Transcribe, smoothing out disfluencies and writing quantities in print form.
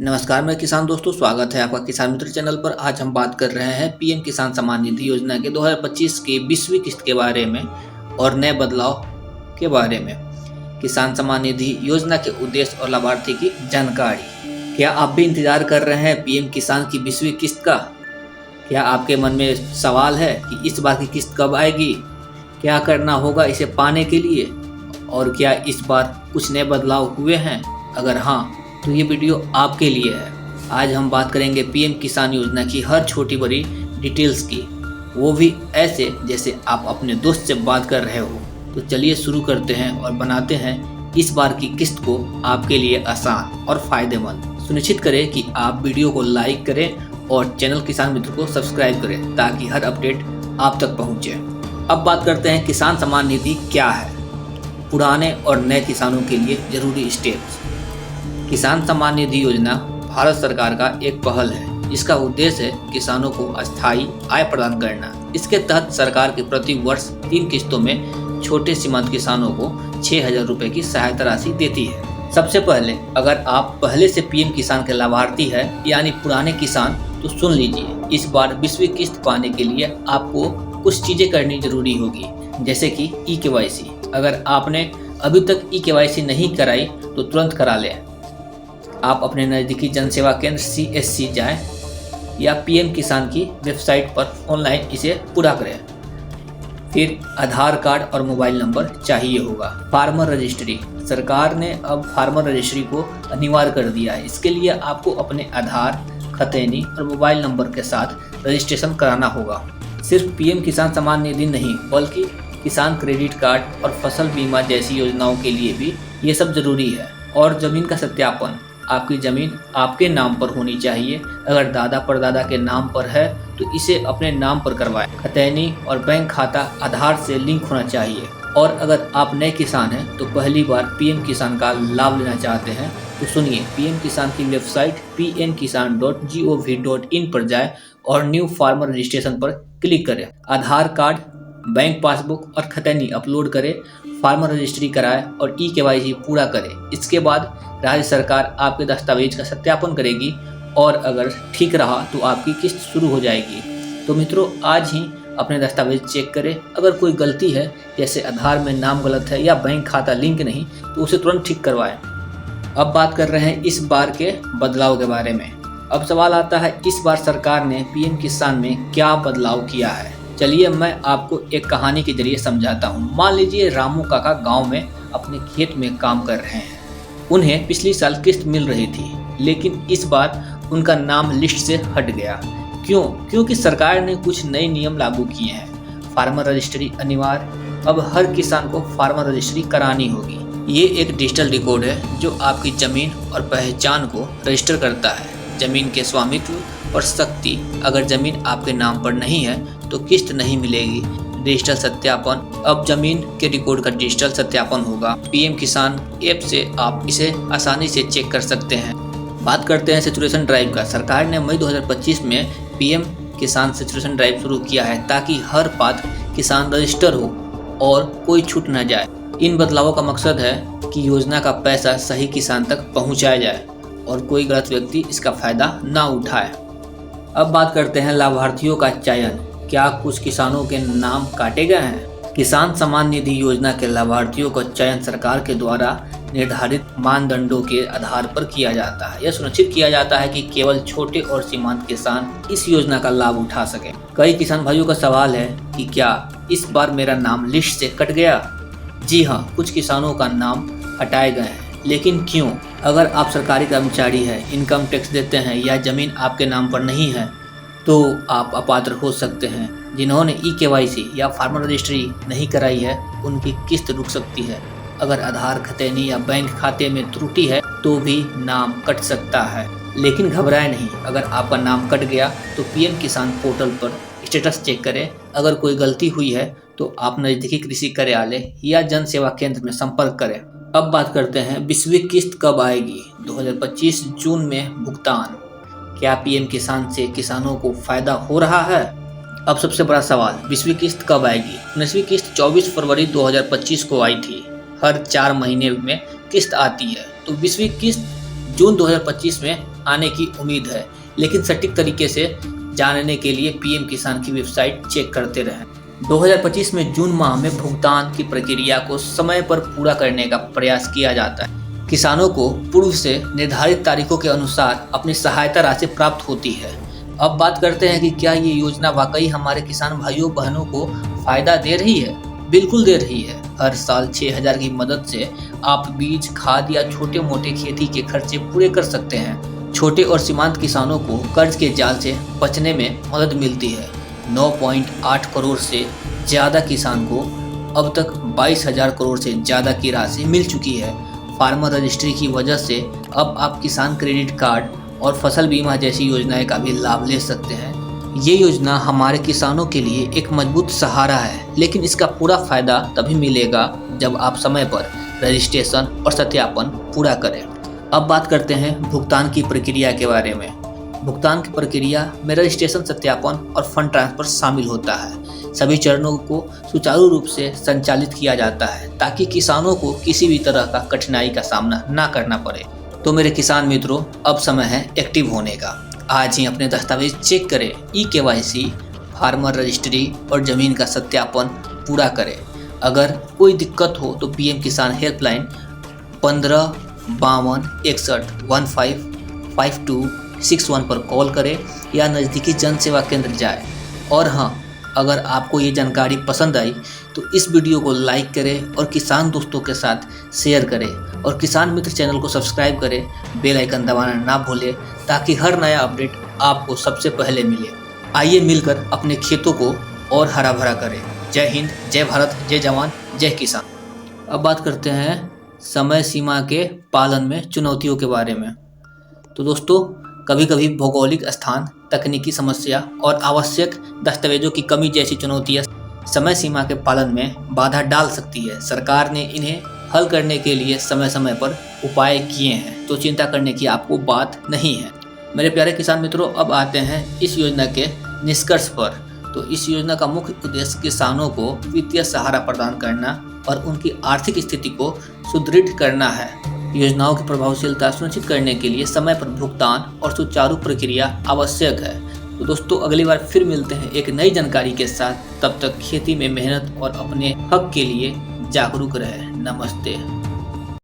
नमस्कार मैं किसान दोस्तों, स्वागत है आपका किसान मित्र चैनल पर। आज हम बात कर रहे हैं पीएम किसान सम्मान निधि योजना के 2025 की 20वीं किस्त के बारे में और नए बदलाव के बारे में। किसान सम्मान निधि योजना के उद्देश्य और लाभार्थी की जानकारी। क्या आप भी इंतजार कर रहे हैं पीएम किसान की 20वीं किस्त का? क्या आपके मन में सवाल है कि इस बार की किस्त कब आएगी, क्या करना होगा इसे पाने के लिए, और क्या इस बार कुछ नए बदलाव हुए हैं? अगर हाँ तो ये वीडियो आपके लिए है। आज हम बात करेंगे पीएम किसान योजना की हर छोटी बड़ी डिटेल्स की, वो भी ऐसे जैसे आप अपने दोस्त से बात कर रहे हो। तो चलिए शुरू करते हैं और बनाते हैं इस बार की किस्त को आपके लिए आसान और फायदेमंद। सुनिश्चित करें कि आप वीडियो को लाइक करें और चैनल किसान मित्र को सब्सक्राइब करें ताकि हर अपडेट आप तक पहुँचे। अब बात करते हैं किसान सम्मान निधि क्या है, पुराने और नए किसानों के लिए जरूरी स्टेप्स। किसान सम्मान निधि योजना भारत सरकार का एक पहल है। इसका उद्देश्य है किसानों को अस्थायी आय प्रदान करना। इसके तहत सरकार की प्रति वर्ष 3 किस्तों में छोटे सीमांत किसानों को 6,000 रुपए की सहायता राशि देती है। सबसे पहले अगर आप पहले से पीएम किसान के लाभार्थी है यानी पुराने किसान, तो सुन लीजिए, इस बार 20वीं किस्त पाने के लिए आपको कुछ चीजें करनी जरूरी होगी, जैसे कि ई-केवाईसी। अगर आपने अभी तक ई-केवाईसी नहीं कराई तो तुरंत करा लें। आप अपने नज़दीकी जन सेवा केंद्र CSC जाएं या पीएम किसान की वेबसाइट पर ऑनलाइन इसे पूरा करें। फिर आधार कार्ड और मोबाइल नंबर चाहिए होगा। फार्मर रजिस्ट्री, सरकार ने अब फार्मर रजिस्ट्री को अनिवार्य कर दिया है। इसके लिए आपको अपने आधार, खतैनी और मोबाइल नंबर के साथ रजिस्ट्रेशन कराना होगा। सिर्फ पीएम किसान सम्मान निधि नहीं, बल्कि किसान क्रेडिट कार्ड और फसल बीमा जैसी योजनाओं के लिए भी ये सब जरूरी है। और जमीन का सत्यापन, आपकी ज़मीन आपके नाम पर होनी चाहिए। अगर दादा परदादा के नाम पर है तो इसे अपने नाम पर करवाएं। खतैनी और बैंक खाता आधार से लिंक होना चाहिए। और अगर आप नए किसान हैं तो पहली बार पीएम किसान का लाभ लेना चाहते हैं तो सुनिए, पीएम किसान की वेबसाइट pmkisan.gov.in पर जाएं और न्यू फार्मर रजिस्ट्रेशन पर क्लिक करें। आधार कार्ड, बैंक पासबुक और खतैनी अपलोड करें, फार्मर रजिस्ट्री कराएं और ई-केवाईसी पूरा करें। इसके बाद राज्य सरकार आपके दस्तावेज का सत्यापन करेगी और अगर ठीक रहा तो आपकी किस्त शुरू हो जाएगी। तो मित्रों, आज ही अपने दस्तावेज चेक करें। अगर कोई गलती है, जैसे आधार में नाम गलत है या बैंक खाता लिंक नहीं, तो उसे तुरंत ठीक करवाएं। अब बात कर रहे हैं इस बार के बदलाव के बारे में। अब सवाल आता है, इस बार सरकार ने पीएम किसान में क्या बदलाव किया है। चलिए मैं आपको एक कहानी के जरिए समझाता हूँ। मान लीजिए रामू काका गांव में अपने खेत में काम कर रहे हैं। उन्हें पिछली साल किस्त मिल रही थी, लेकिन इस बार उनका नाम लिस्ट से हट गया। क्यों? क्योंकि सरकार ने कुछ नए नियम लागू किए हैं। फार्मर रजिस्ट्री अनिवार्य, अब हर किसान को फार्मर रजिस्ट्री करानी होगी। ये एक डिजिटल रिकॉर्ड है जो आपकी जमीन और पहचान को रजिस्टर करता है। जमीन के स्वामित्व और शक्ति, अगर जमीन आपके नाम पर नहीं है तो किस्त नहीं मिलेगी। डिजिटल सत्यापन, अब जमीन के रिकॉर्ड का डिजिटल सत्यापन होगा। पीएम किसान ऐप से आप इसे आसानी से चेक कर सकते हैं। बात करते हैं सैचुरेशन ड्राइव का। सरकार ने मई 2025 में पीएम किसान सैचुरेशन ड्राइव शुरू किया है ताकि हर पात्र किसान रजिस्टर हो और कोई छूट न जाए। इन बदलावों का मकसद है कि योजना का पैसा सही किसान तक पहुँचाया जाए और कोई गलत व्यक्ति इसका फायदा ना उठाए। अब बात करते हैं लाभार्थियों का चयन। क्या कुछ किसानों के नाम काटे गए हैं? किसान सम्मान निधि योजना के लाभार्थियों का चयन सरकार के द्वारा निर्धारित मानदंडों के आधार पर किया जाता है। यह सुनिश्चित किया जाता है कि केवल छोटे और सीमांत किसान इस योजना का लाभ उठा सकें। कई किसान भाइयों का सवाल है कि क्या इस बार मेरा नाम लिस्ट से कट गया? जी हाँ, कुछ किसानों का नाम हटाए गए हैं, लेकिन क्यों? अगर आप सरकारी कर्मचारी हैं, इनकम टैक्स देते हैं या जमीन आपके नाम पर नहीं है तो आप अपात्र हो सकते हैं। जिन्होंने ई-केवाईसी या फार्मर रजिस्ट्री नहीं कराई है उनकी किस्त रुक सकती है। अगर आधार, खतैनी या बैंक खाते में त्रुटि है तो भी नाम कट सकता है। लेकिन घबराएं नहीं, अगर आपका नाम कट गया तो पीएम किसान पोर्टल पर स्टेटस चेक करें। अगर कोई गलती हुई है तो आप नज़दीकी कृषि कार्यालय या जन सेवा केंद्र में संपर्क करें। अब बात करते हैं 20वीं किस्त कब आएगी। 2025 जून में भुगतान। क्या पीएम किसान से किसानों को फायदा हो रहा है? अब सबसे बड़ा सवाल, 20वीं किस्त कब आएगी। 19वीं किस्त 24 फरवरी 2025 को आई थी। हर 4 महीने में किस्त आती है, तो 20वीं किस्त जून 2025 में आने की उम्मीद है, लेकिन सटीक तरीके से जानने के लिए पीएम किसान की वेबसाइट चेक करते रहें। 2025 में जून माह में भुगतान की प्रक्रिया को समय पर पूरा करने का प्रयास किया जाता है। किसानों को पूर्व से निर्धारित तारीखों के अनुसार अपनी सहायता राशि प्राप्त होती है। अब बात करते हैं कि क्या ये योजना वाकई हमारे किसान भाइयों बहनों को फायदा दे रही है। बिल्कुल दे रही है। हर साल 6,000 की मदद से आप बीज, खाद या छोटे मोटे खेती के खर्चे पूरे कर सकते हैं। छोटे और सीमांत किसानों को कर्ज के जाल से बचने में मदद मिलती है। 9.8 करोड़ से ज़्यादा किसान को अब तक 22,000 करोड़ से ज़्यादा की राशि मिल चुकी है। फार्मर रजिस्ट्री की वजह से अब आप किसान क्रेडिट कार्ड और फसल बीमा जैसी योजनाएं का भी लाभ ले सकते हैं। ये योजना हमारे किसानों के लिए एक मजबूत सहारा है, लेकिन इसका पूरा फायदा तभी मिलेगा जब आप समय पर रजिस्ट्रेशन और सत्यापन पूरा करें। अब बात करते हैं भुगतान की प्रक्रिया के बारे में। भुगतान की प्रक्रिया में रजिस्ट्रेशन, सत्यापन और फंड ट्रांसफर शामिल होता है। सभी चरणों को सुचारू रूप से संचालित किया जाता है ताकि किसानों को किसी भी तरह का कठिनाई का सामना ना करना पड़े। तो मेरे किसान मित्रों, अब समय है एक्टिव होने का। आज ही अपने दस्तावेज चेक करें, KYC, फार्मर रजिस्ट्री और ज़मीन का सत्यापन पूरा करें। अगर कोई दिक्कत हो तो पीएम किसान हेल्पलाइन 155261155261 पर कॉल करें या नज़दीकी जन सेवा केंद्र जाएं। और हाँ, अगर आपको ये जानकारी पसंद आई तो इस वीडियो को लाइक करें और किसान दोस्तों के साथ शेयर करें और किसान मित्र चैनल को सब्सक्राइब करें। बेल आइकन दबाना ना भूलें ताकि हर नया अपडेट आपको सबसे पहले मिले। आइए मिलकर अपने खेतों को और हरा भरा करें। जय हिंद, जय भारत, जय जवान, जय किसान। अब बात करते हैं समय सीमा के पालन में चुनौतियों के बारे में। तो दोस्तों, कभी कभी भौगोलिक स्थान, तकनीकी समस्या और आवश्यक दस्तावेजों की कमी जैसी चुनौतियां समय सीमा के पालन में बाधा डाल सकती है। सरकार ने इन्हें हल करने के लिए समय समय पर उपाय किए हैं, तो चिंता करने की आपको बात नहीं है। मेरे प्यारे किसान मित्रों, अब आते हैं इस योजना के निष्कर्ष पर। तो इस योजना का मुख्य उद्देश्य किसानों को वित्तीय सहारा प्रदान करना और उनकी आर्थिक स्थिति को सुदृढ़ करना है। योजनाओं की प्रभावशीलता सुनिश्चित करने के लिए समय पर भुगतान और सुचारू प्रक्रिया आवश्यक है। तो दोस्तों, अगली बार फिर मिलते हैं एक नई जानकारी के साथ। तब तक खेती में मेहनत और अपने हक के लिए जागरूक रहें। नमस्ते।